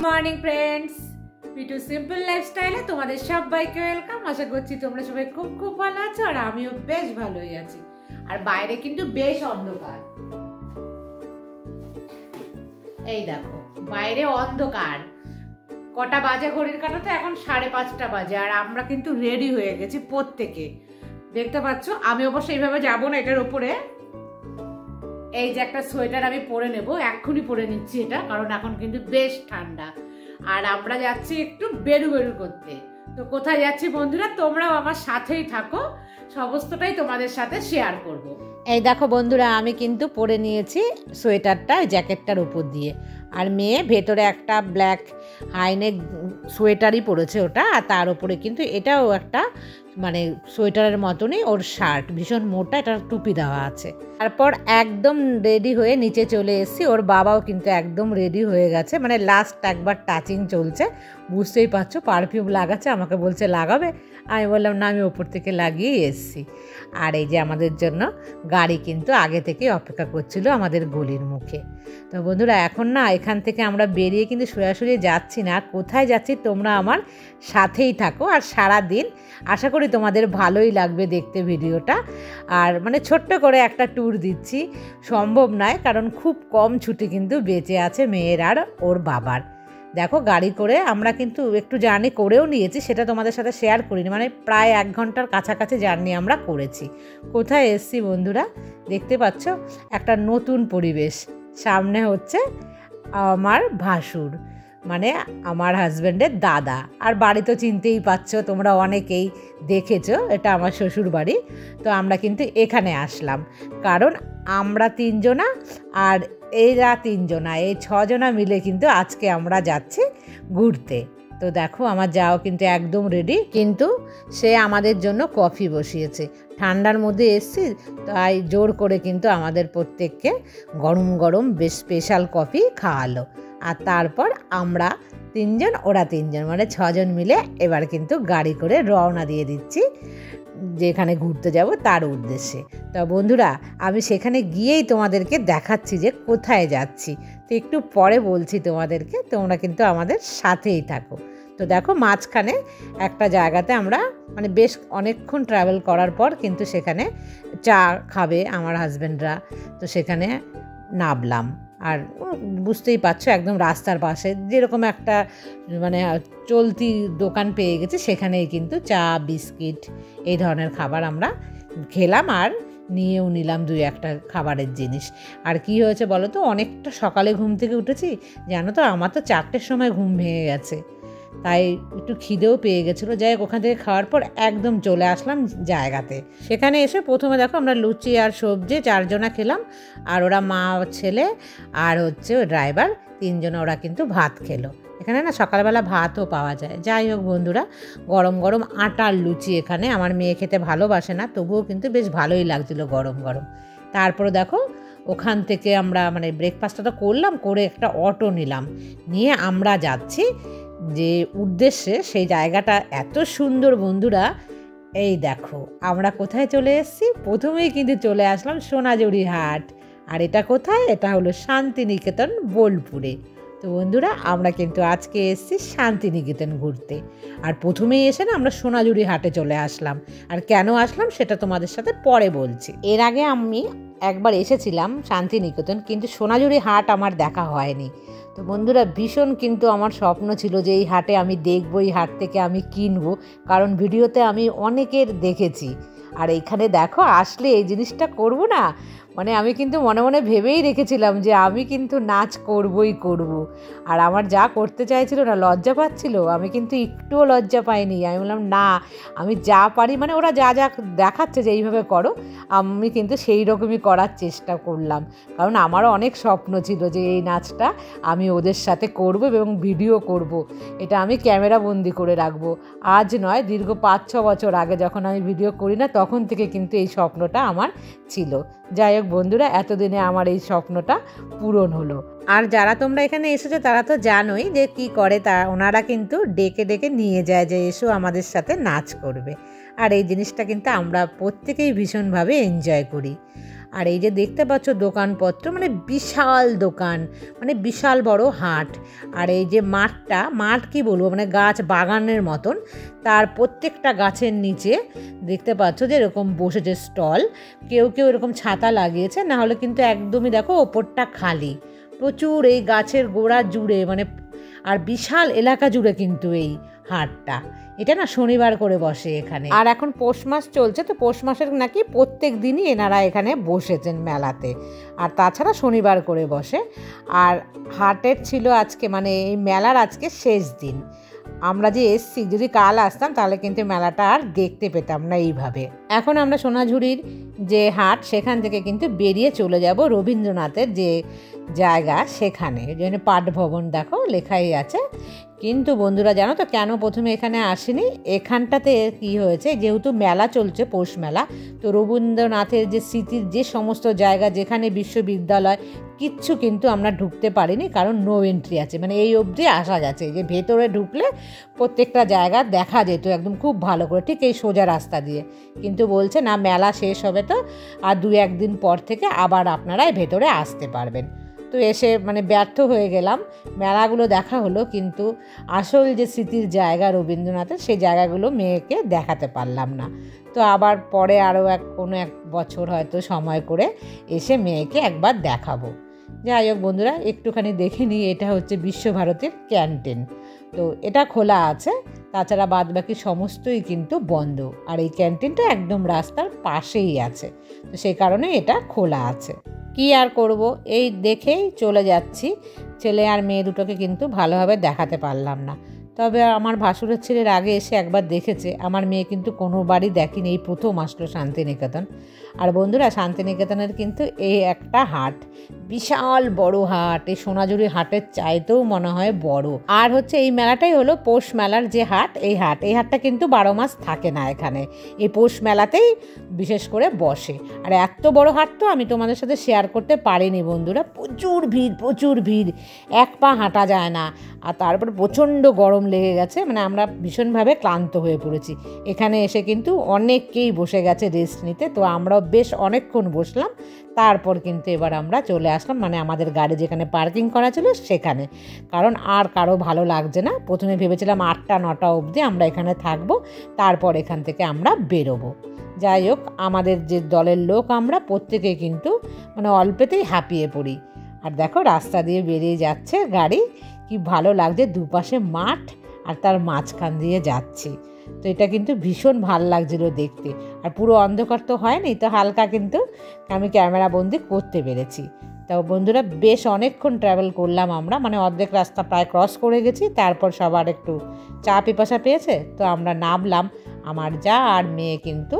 Morning friends, পিটু simple লাইফস্টাইলে তোমাদের সবাইকে ওয়েলকাম। আশা করছি তোমরা সবাই খুব খুব ভালো আছো আর আমিও বেশ ভালোই আছি। আর বাইরে কিন্তু বেশ অন্ধকার, এই দেখো বাইরে অন্ধকার। কটা বাজে ঘড়ির কাঁটাতে? এখন 5:30 বাজে। আর আমরা কিন্তু রেডি হয়ে গেছি প্রত্যেকে, দেখতে পাচ্ছ। আমি অবশ্য এইভাবে যাবো না, এটার উপরে এই যে একটা সোয়েটার আমি পরে নেব, এক্ষুনি পরে নিচ্ছি এটা, কারণ এখন কিন্তু বেশ ঠান্ডা। আর আমরা যাচ্ছি একটু বেরু বেরু করতে। তো কোথায় যাচ্ছি বন্ধুরা, তোমরাও আমার সাথেই থাকো, সমস্তটাই তোমাদের সাথে শেয়ার করব। এই দেখো বন্ধুরা, আমি কিন্তু পরে নিয়েছি সোয়েটারটা জ্যাকেটটার উপর দিয়ে। আর মেয়ে ভেতরে একটা ব্ল্যাক হাইনেক সোয়েটারই পরেছে ওটা, আর তার উপরে কিন্তু এটাও একটা মানে সোয়েটারের মতনই ওর শার্ট, ভীষণ মোটা, এটার টুপি দেওয়া আছে। তারপর একদম রেডি হয়ে নিচে চলে এসেছি। ওর বাবাও কিন্তু একদম রেডি হয়ে গেছে, মানে লাস্ট একবার টাচিং চলছে, বুঝতেই পারছো। পারফিউম লাগাচ্ছে, আমাকে বলছে লাগাবে, আমি বললাম না, আমি ওপর থেকে লাগিয়েই এসেছি। আর এই যে আমাদের জন্য গাড়ি কিন্তু আগে থেকে অপেক্ষা করছিল আমাদের গলির মুখে। তো বন্ধুরা, এখন না এখান থেকে আমরা বেরিয়ে কিন্তু সোজাসুজি যাচ্ছি না, কোথায় যাচ্ছি তোমরা আমার সাথেই থাকো। আর সারা দিন আশা করি তোমাদের ভালোই লাগবে দেখতে ভিডিওটা। আর মানে ছোট্ট করে একটা ট্যুর দিচ্ছি, সম্ভব নয় কারণ খুব কম ছুটি কিন্তু বেঁচে আছে মেয়ের আর ওর বাবার। দেখো গাড়ি করে আমরা কিন্তু একটু জার্নি করেও নিয়েছি, সেটা তোমাদের সাথে শেয়ার করিনি। মানে প্রায় 1 ঘন্টার কাছাকাছি জার্নি আমরা করেছি। কোথায় এসছি বন্ধুরা, দেখতে পাচ্ছ একটা নতুন পরিবেশ। সামনে হচ্ছে আমার ভাসুর, মানে আমার হাজব্যান্ডের দাদা। আর বাড়ি তো চিনতেই পাচ্ছ তোমরা, অনেকেই দেখেছো, এটা আমার শ্বশুর বাড়ি। তো আমরা কিন্তু এখানে আসলাম কারণ আমরা 3 জনা আর এরা 3 জনা, এই 6 জনা মিলে কিন্তু আজকে আমরা যাচ্ছি ঘুরতে। তো দেখো আমার যাও কিন্তু একদম রেডি, কিন্তু সে আমাদের জন্য কফি বসিয়েছে। ঠান্ডার মধ্যে এসছি, তাই জোর করে কিন্তু আমাদের প্রত্যেককে গরম গরম বেশ স্পেশাল কফি খাওয়ালো। আর তারপর আমরা 3 জন, ওরা 3 জন, মানে 6 জন মিলে এবার কিন্তু গাড়ি করে রওনা দিয়ে দিচ্ছি যেখানে ঘুরতে যাব তার উদ্দেশ্যে। তো বন্ধুরা, আমি সেখানে গিয়েই তোমাদেরকে দেখাচ্ছি যে কোথায় যাচ্ছি। তো একটু পরে বলছি তোমাদেরকে, তোমরা কিন্তু আমাদের সাথেই থাকো। তো দেখো মাঝখানে একটা জায়গাতে আমরা মানে বেশ অনেকক্ষণ ট্রাভেল করার পর কিন্তু সেখানে চা খাবে আমার হাজব্যান্ডরা, তো সেখানে নামলাম। আর বুঝতেই পারছো একদম রাস্তার পাশে যেরকম একটা মানে চলতি দোকান পেয়ে গেছে, সেখানেই কিন্তু চা বিস্কিট এই ধরনের খাবার আমরা খেলাম আর নিয়েও নিলাম 2-1টা খাবারের জিনিস। আর কি হয়েছে বলো তো, অনেকটা সকালে ঘুম থেকে উঠেছি জানো তো, আমার তো 4টের সময় ঘুম ভেঙে গেছে, তাই একটু খিদেও পেয়ে গেছিলো। যাই হোক, ওখান থেকে খাওয়ার পর একদম চলে আসলাম জায়গাতে। সেখানে এসে প্রথমে দেখো আমরা লুচি আর সবজি 4 জনা খেলাম, আর ওরা মা ছেলে আর হচ্ছে ও ড্রাইভার 3 জনা, ওরা কিন্তু ভাত খেলো। এখানে না সকালবেলা ভাতও পাওয়া যায়। যাই হোক বন্ধুরা, গরম গরম আটার লুচি, এখানে আমার মেয়ে খেতে ভালোবাসে না, তবুও কিন্তু বেশ ভালোই লাগছিলো গরম গরম। তারপরে দেখো ওখান থেকে আমরা মানে ব্রেকফাস্টটা তো করলাম, করে একটা অটো নিলাম, নিয়ে আমরা যাচ্ছি যে উদ্দেশ্যে। সেই জায়গাটা এত সুন্দর বন্ধুরা, এই দেখো আমরা কোথায় চলে এসেছি। প্রথমেই কিন্তু চলে আসলাম সোনাঝুরি হাট। আর এটা কোথায়, এটা হলো শান্তিনিকেতন বোলপুরে। তো বন্ধুরা, আমরা কিন্তু আজকে এসেছি শান্তিনিকেতন ঘুরতে। আর প্রথমেই এসে না আমরা সোনাঝুরি হাটে চলে আসলাম। আর কেন আসলাম সেটা তোমাদের সাথে পরে বলছি। এর আগে আমি একবার এসেছিলাম শান্তিনিকেতন, কিন্তু সোনাঝুরি হাট আমার দেখা হয়নি। তো বন্ধুরা, ভীষণ কিন্তু আমার স্বপ্ন ছিল যে এই হাটে আমি দেখবো, এই হাট থেকে আমি কিনবো, কারণ ভিডিওতে আমি অনেকের দেখেছি। আর এইখানে দেখো আসলে এই জিনিসটা করব না, মানে আমি কিন্তু মনে মনে ভেবেই রেখেছিলাম যে আমি কিন্তু নাচ করবই করব। আর আমার যা করতে চাইছিল না, লজ্জা পাচ্ছিল, আমি কিন্তু একটুও লজ্জা পাইনি। আমি বললাম না, আমি যা পারি, মানে ওরা যা যা দেখাচ্ছে যে এইভাবে করো, আমি কিন্তু সেই রকমই করার চেষ্টা করলাম। কারণ আমারও অনেক স্বপ্ন ছিল যে এই নাচটা আমি ওদের সাথে করব এবং ভিডিও করব, এটা আমি ক্যামেরা বন্দি করে রাখবো। আজ নয়, দীর্ঘ 5-6 বছর আগে যখন আমি ভিডিও করি না, তখন থেকে কিন্তু এই স্বপ্নটা আমার ছিল। যাই হোক বন্ধুরা, এতদিনে আমার এই স্বপ্নটা পূরণ হলো। আর যারা তোমরা এখানে এসেছো তারা তো জানোই যে কি করে, তা ওনারা কিন্তু ডেকে ডেকে নিয়ে যায় যে এসো আমাদের সাথে নাচ করবে। আর এই জিনিসটা কিন্তু আমরা প্রত্যেকেই ভীষণভাবে এনজয় করি। আর এই যে দেখতে পাচ্ছ দোকানপত্র, মানে বিশাল দোকান, মানে বিশাল বড় হাট। আর এই যে মাঠ কি বলবো, মানে গাছ বাগানের মতন, তার প্রত্যেকটা গাছের নিচে দেখতে পাচ্ছ যে এরকম বসেছে স্টল। কেউ এরকম ছাতা লাগিয়েছে, না হলে কিন্তু একদমই দেখো ওপরটা খালি। প্রচুর এই গাছের গোড়া জুড়ে, মানে আর বিশাল এলাকা জুড়ে কিন্তু এই হাটটা। এটা না শনিবার করে বসে এখানে। আর এখন পৌষ মাস চলছে, তো পৌষ মাসের নাকি প্রত্যেক দিনই এনারা এখানে বসেছেন মেলাতে, আর তাছাড়া শনিবার করে বসে। আর হাটের ছিল আজকে, মানে এই মেলার আজকে শেষ দিন। আমরা যে এসছি, যদি কাল আসতাম তাহলে কিন্তু মেলাটা আর দেখতে পেতাম না এইভাবে। এখন আমরা সোনাঝুরির যে হাট, সেখান থেকে কিন্তু বেরিয়ে চলে যাব রবীন্দ্রনাথের যে জায়গা সেখানে, যেখানে পাঠ ভবন দেখো লেখাই আছে। কিন্তু বন্ধুরা জানো তো কেন প্রথমে এখানে আসিনি? এখানটাতে কি হয়েছে, যেহেতু মেলা চলছে, পৌষ মেলা, তো রবীন্দ্রনাথের যে স্মৃতির যে সমস্ত জায়গা, যেখানে বিশ্ববিদ্যালয়, কিচ্ছু কিন্তু আমরা ঢুকতে পারিনি, কারণ নো এন্ট্রি আছে। মানে এই অবধি আসা গেছে, যে ভেতরে ঢুকলে প্রত্যেকটা জায়গা দেখা যেত একদম খুব ভালো করে, ঠিক এই সোজা রাস্তা দিয়ে। কিন্তু বলছে না, মেলা শেষ হবে তো আর 2-1 দিন পর থেকে আবার আপনারাই ভেতরে আসতে পারবেন। তো এসে মানে ব্যর্থ হয়ে গেলাম। মেলাগুলো দেখা হলো, কিন্তু আসল যে স্মৃতির জায়গা রবীন্দ্রনাথের, সেই জায়গাগুলো মেয়েকে দেখাতে পারলাম না। তো আবার পরে আরও কোনো এক বছর হয়তো সময় করে এসে মেয়েকে একবার দেখাবো। যাই হোক বন্ধুরা, একটুখানি দেখে নিই। এটা হচ্ছে বিশ্বভারতীর ক্যান্টিন। তো এটা খোলা আছে, তাছাড়া বাদবাকি সমস্তই কিন্তু বন্ধ। আর এই ক্যান্টিনটা একদম রাস্তার পাশেই আছে, তো সেই কারণে এটা খোলা আছে। কি আর করব, এই দেখেই চলে যাচ্ছি। ছেলে আর মেয়ে দুটোকে কিন্তু ভালোভাবে দেখাতে পারলাম না। তবে আমার ভাসুরের ছেলের আগে এসে একবার দেখেছে, আমার মেয়ে কিন্তু কোনো বাড়ি দেখেনি, এই প্রথম আসলো শান্তিনিকেতন। আর বন্ধুরা, শান্তিনিকেতনের কিন্তু এই একটা হাট, বিশাল বড় হাট, এই সোনাঝুরি হাটের চাইতেও মনে হয় বড়। আর হচ্ছে এই মেলাটাই হলো পৌষ মেলার যে হাট, এই হাটটা কিন্তু 12 মাস থাকে না এখানে, এই পৌষ মেলাতেই বিশেষ করে বসে। আর এত বড় হাট তো আমি তোমাদের সাথে শেয়ার করতে পারিনি বন্ধুরা, প্রচুর ভিড়, এক পা হাঁটা যায় না। আর তারপর প্রচণ্ড গরম লেগে গেছে, মানে আমরা ভীষণভাবে ক্লান্ত হয়ে পড়েছি। এখানে এসে কিন্তু অনেককেই বসে গেছে রেস্ট নিতে, তো আমরাও বেশ অনেকক্ষণ বসলাম। তারপর কিন্তু এবার আমরা চলে আসলাম, মানে আমাদের গাড়ি যেখানে পার্কিং করা ছিল সেখানে, কারণ আর কারো ভালো লাগছে না। প্রথমে ভেবেছিলাম 8টা-9টা অবধি আমরা এখানে থাকবো, তারপর এখান থেকে আমরা বেরোবো। যাই হোক, আমাদের যে দলের লোক আমরা প্রত্যেকে কিন্তু মানে অল্পেতেই হাঁপিয়ে পড়ি। আর দেখো রাস্তা দিয়ে বেরিয়ে যাচ্ছে গাড়ি, কি ভালো লাগছে, দুপাশে মাঠ আর তার মাঝখান দিয়ে যাচ্ছি। তো এটা কিন্তু ভীষণ ভালো লাগছিল দেখতে। আর পুরো অন্ধকার তো হয়নি, তো হালকা কিন্তু আমি ক্যামেরা বন্দি করতে পেরেছি। তো বন্ধুরা, বেশ অনেকক্ষণ ট্রাভেল করলাম আমরা, মানে অর্ধেক রাস্তা প্রায় ক্রস করে গেছি। তারপর সবার একটু চা পিপাসা পেয়েছে, তো আমরা নামলাম। আমার যা আর মেয়ে কিন্তু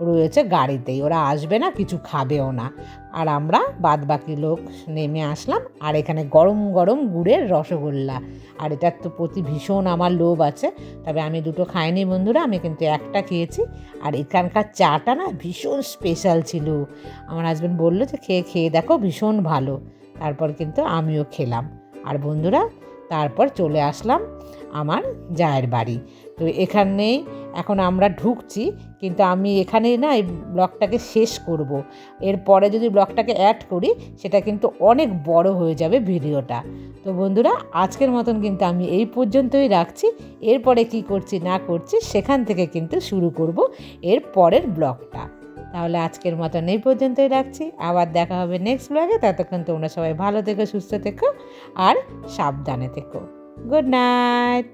রয়েছে গাড়িতেই, ওরা আসবে না, কিছু খাবেও না। আর আমরা বাদবাকি লোক নেমে আসলাম। আর এখানে গরম গরম গুড়ের রসগোল্লা, আর এটার তো প্রতি ভীষণ আমার লোভ আছে, তবে আমি দুটো খাইনি বন্ধুরা, আমি কিন্তু একটা খেয়েছি। আর এখানকার চাটা না ভীষণ স্পেশাল ছিল। আমার হাজব্যান্ড বললো যে খেয়ে দেখো, ভীষণ ভালো। তারপর কিন্তু আমিও খেলাম। আর বন্ধুরা, তারপর চলে আসলাম আমার জায়ের বাড়ি। তো এখানেই এখন আমরা ঢুকছি, কিন্তু আমি এখানেই না এই ব্লগটাকে শেষ করব। এরপরে যদি ব্লগটাকে অ্যাড করি, সেটা কিন্তু অনেক বড় হয়ে যাবে ভিডিওটা। তো বন্ধুরা, আজকের মতন কিন্তু আমি এই পর্যন্তই রাখছি। এরপরে কি করছি না করছি সেখান থেকে কিন্তু শুরু করব এর পরের ব্লগটা। তাহলে আজকের মতন এই পর্যন্তই রাখছি, আবার দেখা হবে নেক্সট ব্লগে। ততক্ষণ তোমরা সবাই ভালো থেকো, সুস্থ থেকো আর সাবধানে থেকো। Good night.